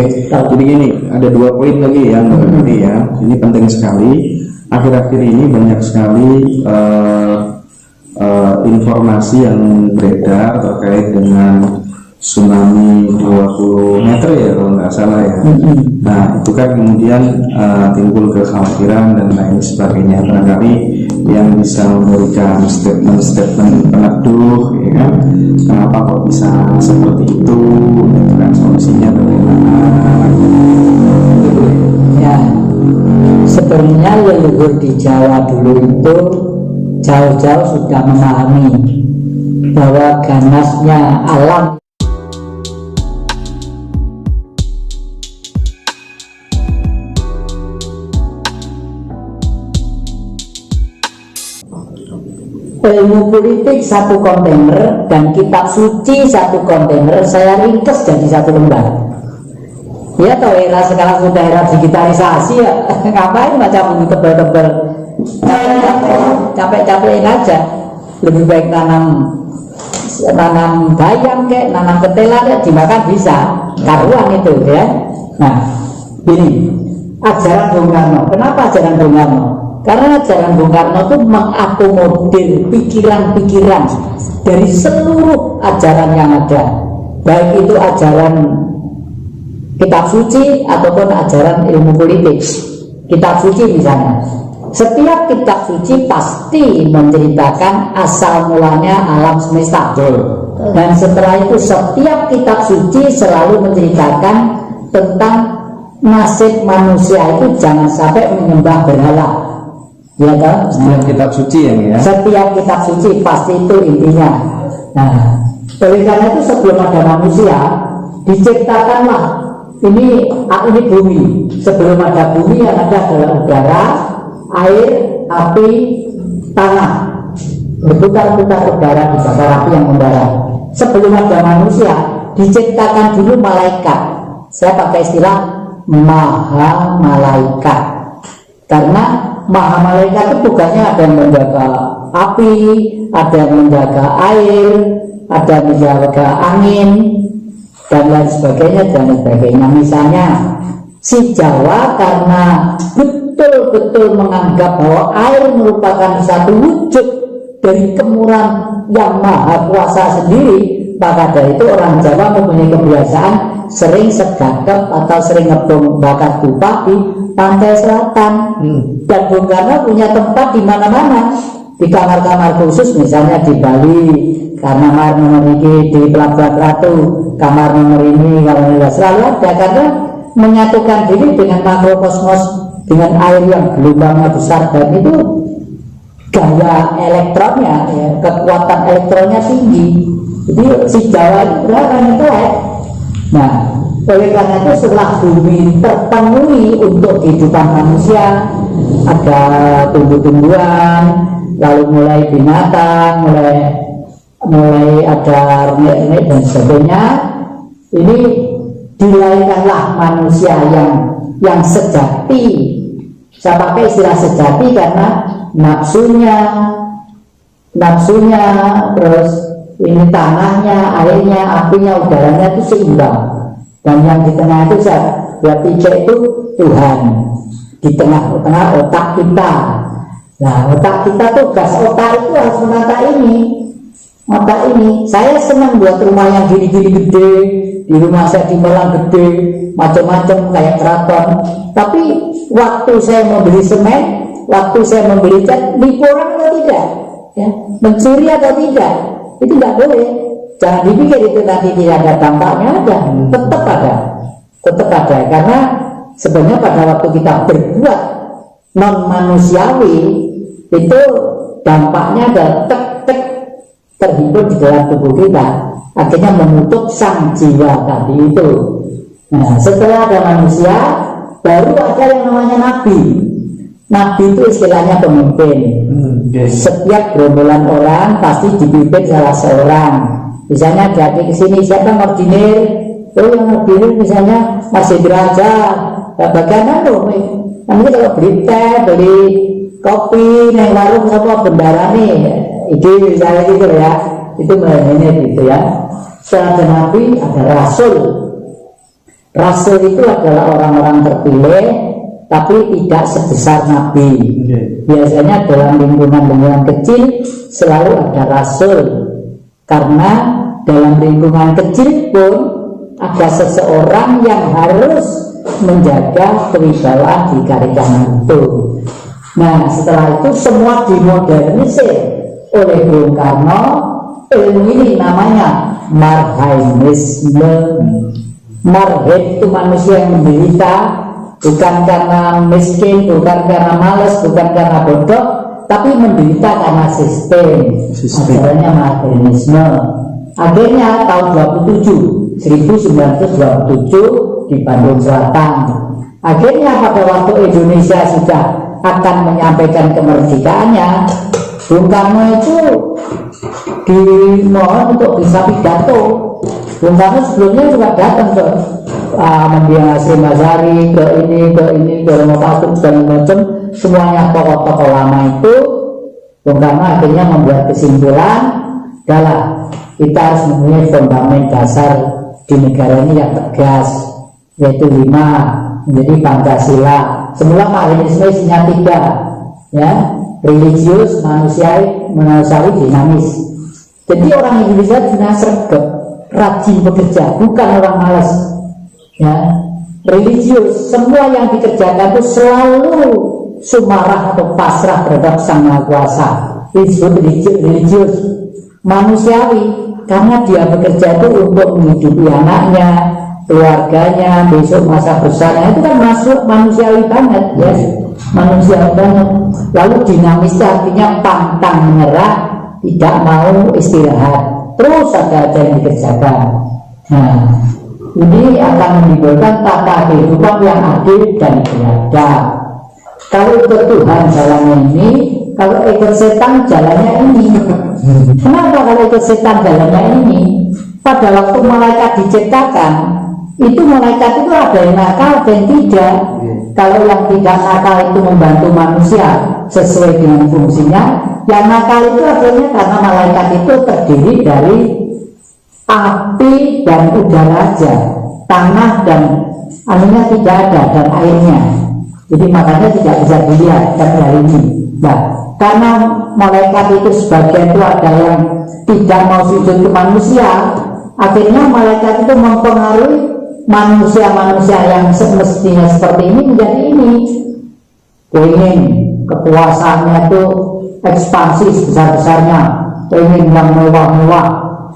Jadi gini, ada 2 poin lagi yang tadi ya. Ini penting sekali. Akhir-akhir ini banyak sekali informasi yang beredar terkait dengan tsunami 20 meter ya kalau nggak salah ya. Nah itu kan kemudian timbul kekhawatiran dan lain sebagainya. Barangkali yang bisa memberikan statement peneduh, ya kan? Kenapa kok bisa seperti itu? Itu kan solusinya bagaimana? Ya, sebenarnya leluhur di Jawa dulu itu jauh-jauh sudah memahami bahwa ganasnya alam ilmu politik satu kontainer dan kitab suci satu kontainer saya ringkas jadi satu lembar. Ya toh era sekarang sudah era digitalisasi ya, ngapain baca buku tebel-tebel, capek-capekin aja. Lebih baik nanam bayam kek, nanam ketela kek, dimakan bisa, karuan itu ya. Nah ini ajaran Bung Karno. Kenapa ajaran Bung Karno? Karena ajaran Bung Karno itu mengakomodir pikiran-pikiran dari seluruh ajaran yang ada, baik itu ajaran kitab suci ataupun ajaran ilmu politik. Kitab suci misalnya, setiap kitab suci pasti menceritakan asal mulanya alam semesta. Dan setelah itu setiap kitab suci selalu menceritakan tentang nasib manusia itu jangan sampai menyembah berhala. Ya kan? Setiap kitab suci ya. Setiap kitab suci pasti itu intinya. Nah, oleh karena itu sebelum ada manusia diciptakanlah ini bumi. Sebelum ada bumi yang ada adalah udara, air, api, tanah. Berputar-putar udara dibakar api yang membara. Sebelum ada manusia diciptakan dulu malaikat. Saya pakai istilah maha malaikat karena maha malaikat itu tugasnya ada yang menjaga api, ada yang menjaga air, ada yang menjaga angin, dan lain sebagainya, dan lain sebagainya. Misalnya si Jawa karena betul-betul menganggap bahwa air merupakan satu wujud dari kemurahan yang maha kuasa sendiri, maka dari itu orang Jawa mempunyai kebiasaan sering segagap atau sering ngebom bakar dupa di pantai selatan. Dan Bung Karno punya tempat di mana-mana, di kamar-kamar khusus, misalnya di Bali, kamar nomor ini, di Pelabuhan Ratu, kamar nomor ini, kamar nomor selalu ada, karena menyatukan diri dengan makrokosmos, dengan air yang gelombangnya besar, dan itu gaya elektronnya, ya, kekuatan elektronnya tinggi. Jadi si Jawa itu berapa intelek. Nah, oleh karena itu setelah bumi terpenuhi untuk kehidupan manusia, ada tumbuh-tumbuhan, lalu mulai binatang, mulai ada renek-renek dan sebagainya. Ini dilahirkanlah manusia yang sejati. Saya pakai istilah sejati karena nafsunya, terus ini tanahnya, airnya, apinya, udaranya itu seimbang. Dan yang di tengah itu berarti itu Tuhan. Di tengah-tengah otak kita. Nah, otak kita tuh gas otak itu harus menata ini. Otak ini, saya senang buat rumah yang gini-gini gede. Di rumah saya di Malang gede, macam-macam kayak keraton. Tapi waktu saya membeli semen, waktu saya membeli cat, dikurang atau tidak? Ya, mencuri atau tidak? Itu tidak boleh. Jangan dipikir itu nanti tidak ada dampaknya, tetap ada, karena sebenarnya pada waktu kita berbuat non manusiawi itu dampaknya ada terhimpun di dalam tubuh kita, akhirnya menutup sang jiwa tadi itu. Nah, setelah ada manusia baru ada yang namanya nabi. Nabi itu istilahnya pemimpin. Setiap gerombolan orang pasti dipimpin salah seorang. Misalnya dari kesini siapa ngordinir? Oh, yang ngordinir misalnya masih derajat. Bagaimana loh? Nanti kalau beli teh, beli kopi, naik warung apa bendara nih, itu misalnya gitu ya. Itu melayani gitu ya. Setelah Nabi ada Rasul. Rasul itu adalah orang-orang terpilih, tapi tidak sebesar Nabi. Biasanya dalam lingkungan-lingkungan kecil selalu ada Rasul, karena dalam lingkungan kecil pun ada seseorang yang harus menjaga kewibawaan di Karikanan itu. Nah, setelah itu semua dimodernisir oleh Bung Karno. Ilmu ini namanya marhainisme. Marhain itu manusia yang menderita, bukan karena miskin, bukan karena malas, bukan karena bodoh, tapi menderita karena sistem. Asalnya marhainisme. Akhirnya tahun 1927 di Bandung Selatan. Akhirnya pada waktu Indonesia sudah akan menyampaikan kemerdekaannya, Bung Karno itu dimohon untuk bisa pidato. Bung Karno sebelumnya juga datang ke Mendiang Hasyim Asy'ari, ke ini, ke Romo Patuk, segala macam, semuanya tokoh-tokoh lama itu. Bung Karno akhirnya membuat kesimpulan, adalah kita harus mempunyai fundament dasar di negara ini yang tegas, yaitu 5, menjadi Pancasila. Semula marxisme isinya 3, ya, religius, manusiawi, dinamis. Jadi orang Indonesia punya sergap, rajin bekerja, bukan orang malas, ya. Religius, semua yang dikerjakan itu selalu sumarah atau pasrah terhadap Sang Maha Kuasa. Disebut religius. Manusiawi, karena dia bekerja itu untuk menghidupi anaknya, keluarganya, besok masa besarnya, itu kan masuk manusiawi banget, ya, manusiawi banget. Lalu dinamis artinya pantang menyerah, tidak mau istirahat, terus ada yang dikerjakan. Nah, ini akan menimbulkan tata kehidupan yang adil dan beradab. Kalau ikut Tuhan jalannya ini, kalau ikut setan jalannya ini. Kenapa kalau ikut setan jalannya ini? Pada waktu malaikat diciptakan, itu malaikat itu ada yang nakal, ada yang tidak. Kalau yang tidak nakal itu membantu manusia sesuai dengan fungsinya, yang nakal itu akhirnya karena malaikat itu terdiri dari api dan udara aja, tanah dan anunya tidak ada, dan airnya. Jadi makanya tidak bisa dilihat sampai hari ini. Nah, karena malaikat itu sebagian itu ada yang tidak mau sujud ke manusia, akhirnya malaikat itu mempengaruhi manusia-manusia yang semestinya seperti ini menjadi ini. Pengen kekuasaannya itu ekspansi sebesar-besarnya, pengen yang mewah-mewah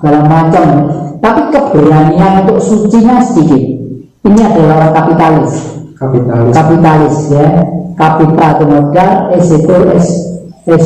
segala macam, tapi keberanian untuk sucinya sedikit. Ini adalah orang kapitalis, ya. Kapital itu modal, S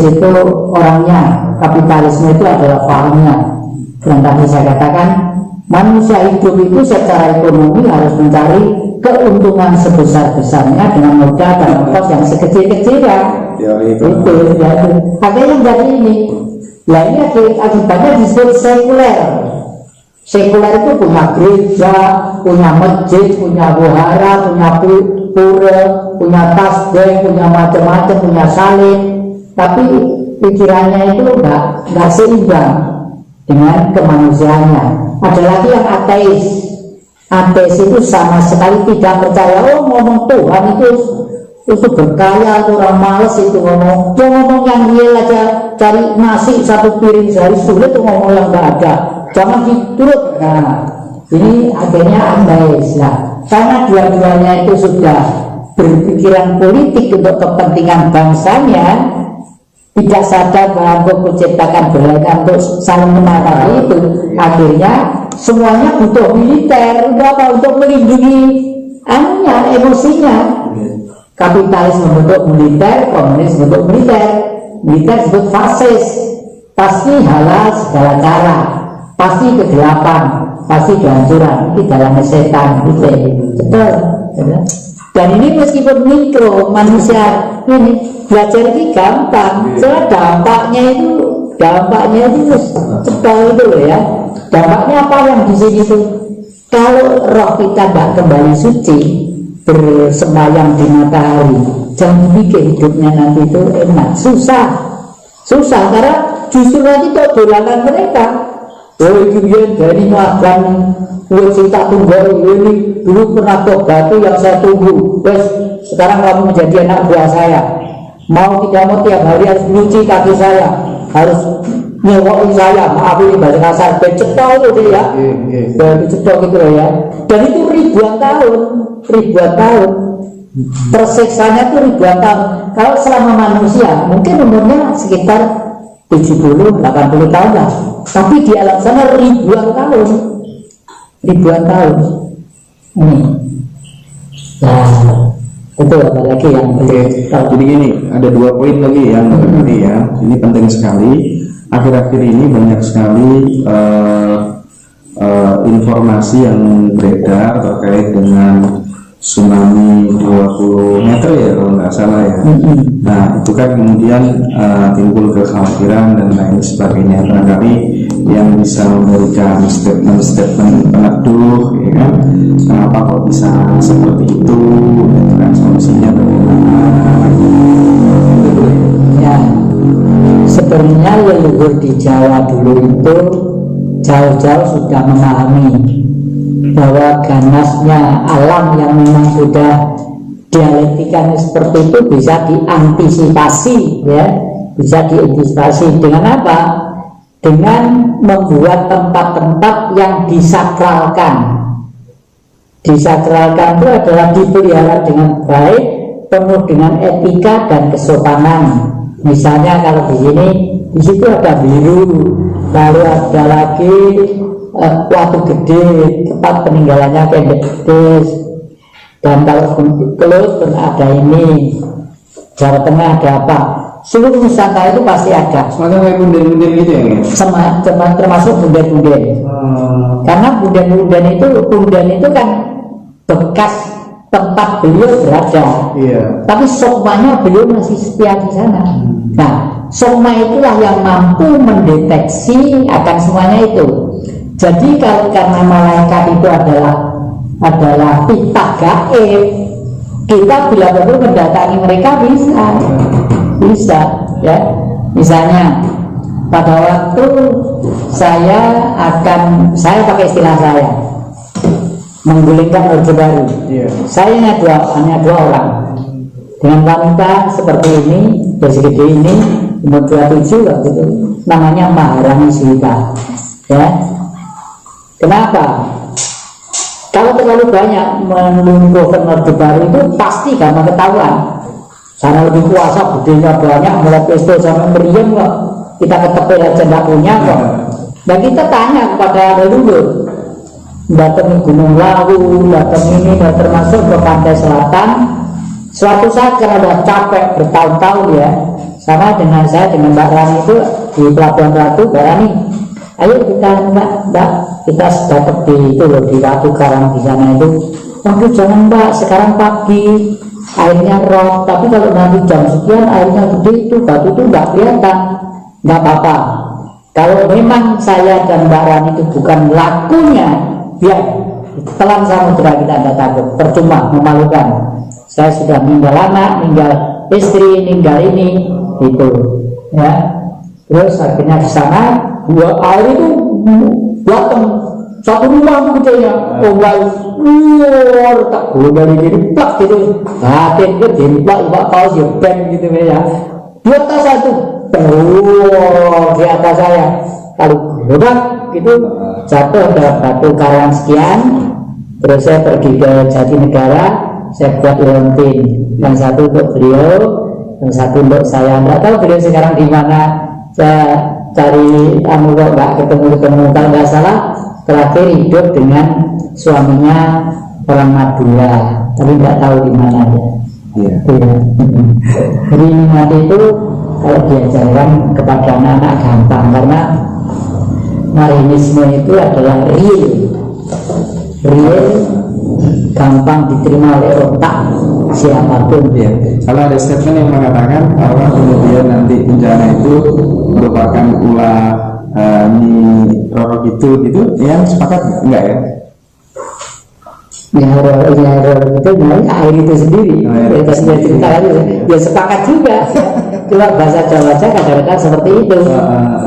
itu orangnya. Kapitalisme itu adalah pahamnya. Dan tadi saya katakan, manusia hidup itu secara ekonomi harus mencari keuntungan sebesar-besarnya dengan modal dan ongkos yang sekecil-kecilnya. Itu ya. Akhirnya jadi ini. Nah, ini akibatnya disebut sekuler. Sekuler itu punya gereja, punya masjid, punya wihara, punya pura, punya tasbih, punya macam-macam, punya salib, tapi pikirannya itu nggak seimbang dengan kemanusiaannya. Ada lagi yang ateis. Ateis itu sama sekali tidak percaya. Oh, ngomong Tuhan itu berkaya, orang males itu ngomong. Dia ngomong yang real aja, cari nasi satu piring sehari sulit, itu ngomong yang nggak ada. Jangan diturut. Nah, ini akhirnya ateis lah. Karena dua-duanya itu sudah berpikiran politik untuk kepentingan bangsanya, tidak sadar bahwa untuk menciptakan belahan untuk saling menangani itu, akhirnya semuanya butuh militer. Untuk melindungi anunya, emosinya. Kapitalis membentuk militer, komunis membentuk militer. Militer disebut fasis, pasti halal segala cara, pasti kegelapan, pasti kehancuran. Ini dalam setan, betul. Dan ini meskipun mikro, manusia ini belajar ini gampang. Soalnya dampaknya itu cepat itu loh ya. Dampaknya apa yang di sini itu? Kalau roh kita tidak kembali suci, bersembahyang di matahari, jangan pikir hidupnya nanti itu enak, susah karena justru nanti itu dolanan mereka. oh itu dia dari makan tak tunggu ini dulu pernah batu yang saya tunggu, wes sekarang kamu menjadi anak buah saya, mau tidak mau tiap hari harus nyuci kaki saya, harus nyewoi saya, maaf ini bahasa kasar, becetol itu ya, becetol gitu loh ya. Dan itu ribuan tahun, tersiksanya itu ribuan tahun. Kalau selama manusia mungkin umurnya sekitar 70-80 tahun lah, tapi di alam sana ribuan tahun ini. Nah, itu apa lagi yang jadi gini, ada 2 poin lagi yang tadi ya, ini penting sekali. Akhir-akhir ini banyak sekali informasi yang beredar terkait dengan tsunami 20 meter ya kalau nggak salah ya. Nah itu kan kemudian timbul kekhawatiran dan lain sebagainya. Barangkali yang bisa memberikan statement peneduh, ya kan, kenapa kok bisa seperti itu, itu kan solusinya bagaimana? Ya, sebenarnya leluhur di Jawa dulu itu jauh-jauh sudah memahami bahwa ganasnya alam yang memang sudah dialektikan seperti itu bisa diantisipasi, ya, bisa diantisipasi dengan apa? Dengan membuat tempat-tempat yang disakralkan. Disakralkan itu adalah dipelihara dengan baik, penuh dengan etika dan kesopanan. Misalnya kalau di sini, di situ ada biru, lalu ada lagi waktu gede, tempat peninggalannya Kendedes, dan kalau Kelut pun ada ini, Jawa Tengah ada apa, seluruh Nusantara itu pasti ada. Semacam kayak bunden-bunden gitu ya? Termasuk bunden-bunden. Karena bunden itu kan bekas tempat beliau berada. Iya. Tapi sokmanya beliau masih setia di sana. Nah, sokma itulah yang mampu mendeteksi akan semuanya itu. Jadi kalau karena malaikat itu adalah pita gaib, kita bila perlu mendatangi mereka bisa, ya. Misalnya pada waktu saya pakai istilah saya menggulingkan Orde Baru. Saya hanya dua orang dengan wanita seperti ini, bersegede ini, umur 27 waktu itu, namanya Maharani Suwita, ya. Kenapa? Kalau terlalu banyak melumpuhkan Orde Baru itu pasti gampang ketahuan. Karena lebih kuasa, budenya banyak, mulai pistol sampai meriam kok. Kita ketepil aja nggak punya kok. Dan kita tanya kepada leluhur, datang Gunung Lawu, datang ini, dan termasuk ke pantai selatan. Suatu saat karena udah capek bertahun-tahun ya, sama dengan saya dengan Mbak Rani itu di Pelabuhan Ratu, Mbak Rani, ayo kita Mbak, kita dapat di itu loh, di Ratu Karang di sana itu. Waduh jangan Mbak, sekarang pagi airnya rob, tapi kalau nanti jam sekian airnya gede itu batu itu nggak kelihatan, nggak apa-apa. Kalau memang saya dan Mbak Rani itu bukan lakunya, biar telan samudera kita tidak takut, percuma, memalukan. Saya sudah meninggal anak, meninggal istri, meninggal ini, itu, ya. Terus akhirnya di sana dua air itu datang satu rumah kecilnya, tak dari diri plak gitu, batin itu dimplak, Pak Paus ya bang gitu ya. Di atas satu, di atas saya, kalau gerobak gitu jatuh ke Batu Karang sekian. Terus saya pergi ke Jatinegara, saya buat leontin, yang satu untuk beliau, yang satu untuk saya. Nggak tahu beliau sekarang di mana. Saya cari kok nggak ketemu. Kalau nggak salah terakhir hidup dengan suaminya orang Madura, tapi nggak tahu di mana ya. Iya. Jadi mati itu kalau diajarkan kepada anak-anak gampang, karena marinisme itu adalah real, gampang diterima oleh otak siapapun. Ya, kalau ada statement yang mengatakan bahwa kemudian nanti bencana itu merupakan ulah Roro gitu, ya sepakat enggak ya? Itu air itu sendiri. Kita sudah cerita lagi, ya sepakat juga. Cuma bahasa Jawa kadang-kadang seperti itu.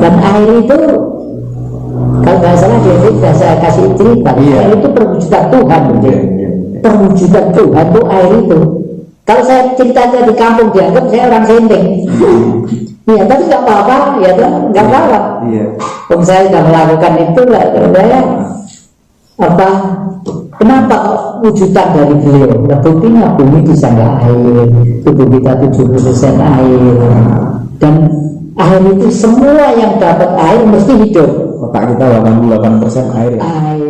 Dan air itu Kalau nggak salah dia saya kasih cerita, air itu perwujudan Tuhan, perwujudan Tuhan itu air itu. Kalau saya ceritanya di kampung dianggap saya orang senting. Iya, tapi nggak apa-apa, ya kan, nggak apa-apa. Kalau saya sudah melakukan itu, saya apa? Kenapa kok wujudan dari beliau? Nah, buktinya bumi bisa nggak air, tubuh kita 70% air, dan air itu semua yang dapat air mesti hidup. Otak kita 88% air ya? Air.